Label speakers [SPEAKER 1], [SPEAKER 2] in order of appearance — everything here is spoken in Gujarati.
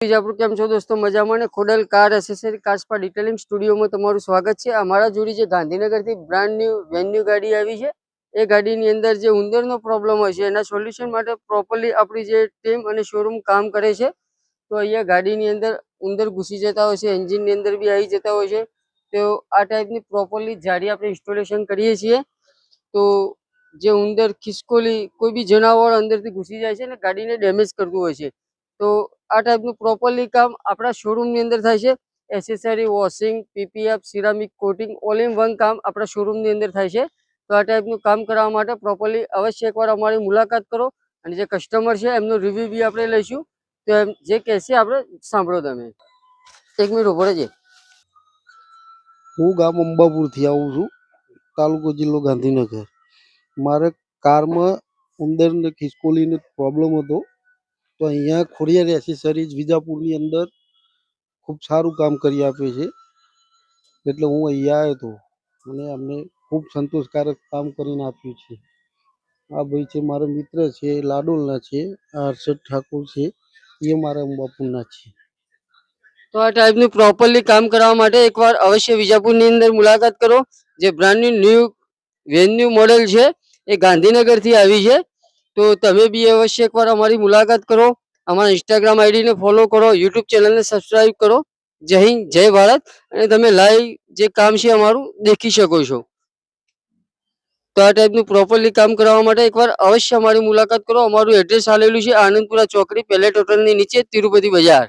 [SPEAKER 1] બીજાપુર કેમ છો દોસ્તો? મજામાં ને? ખોડલ કાર એસેસરી કાર્સ પર ડિટેલિંગ સ્ટુડિયોમાં તમારું સ્વાગત છે. અમારા જોડી જે ગાંધીનગરથી બ્રાન્ડ ન્યૂ વેન્યુ ગાડી આવી છે. એ ગાડીની અંદર જે ઉંદરનો પ્રોબ્લેમ હોય છે એના સોલ્યુશન માટે પ્રોપરલી આપણી જે ટીમ અને શોરૂમ કામ કરે છે. તો અહીંયા ગાડીની અંદર ઉંદર ઘૂસી જતા હોય છે, એન્જિનની અંદર બી આવી જતા હોય છે. તો આ ટાઈપની પ્રોપરલી જાડી આપણે ઇન્સ્ટોલેશન કરીએ છીએ. તો જે ઉંદર ખિસકોલી કોઈ બી જનાવર અંદરથી ઘૂસી જાય છે ને ગાડીને ડેમેજ કરતું હોય છે. તો આ ટાઈપનું પ્રોપરલી કામ આપણા શોરૂમની અંદર થાય છે. Accessory, washing, PPF, ceramic coating all in one કામ આપણા શોરૂમની અંદર થાય છે. તો આ ટાઈપનું કામ કરવા માટે પ્રોપરલી અવશ્ય એકવાર અમારી મુલાકાત કરો અને જે કસ્ટમર છે એમનો રિવ્યૂ બી આપણે લઈશું. તો એમ જે કહેશે આપણે સાંભળો. તમે 1 મિનિટ ઉભો રહેજે.
[SPEAKER 2] હું ગામ અંબાપુરથી આવું છું, તાલુકો જિલ્લો ગાંધીનગર. મારે કારમાં ઉંદર ને ખિસકોલીનો પ્રોબ્લેમ હતો. તો અહીંયા ખોડિયાર એસેસરીઝ વિજાપુરની અંદર ખૂબ સારું કામ કરી આપે છે. એટલે હું અહીંયા આવ્યો હતો અને અમને ખૂબ સંતોષકારક કામ કરીને આપ્યું છે. આ ભાઈ છે મારા મિત્ર છે, લાડોલના છે. આ હર્ષદ ઠાકોર છે, એ મારા અંબાપુરના છે.
[SPEAKER 1] તો આ ટાઈપનું પ્રોપરલી કામ કરવા માટે એકવાર અવશ્ય વિજાપુરની અંદર મુલાકાત કરો. જે બ્રાન્ડની ન્યૂ વેન્યુ મોડેલ છે એ ગાંધીનગરથી આવી છે. તો તમે બી અવશ્ય એકવાર અમારી મુલાકાત કરો. અમારા ઇન્સ્ટાગ્રામ આઈડીને ફોલો કરો, યુટ્યુબ ચેનલને સબસ્ક્રાઈબ કરો. જય હિન્દ, જય ભારત. અને તમે લાઈવ જે કામ છે અમારું દેખી શકો છો. તો આ ટાઈપનું પ્રોપરલી કામ કરવા માટે એકવાર અવશ્ય અમારી મુલાકાત કરો. અમારું એડ્રેસ આલેલું છે આનંદપુરા ચોકડી, પેલેટ હોટલની નીચે, તિરુપતિ બજાર.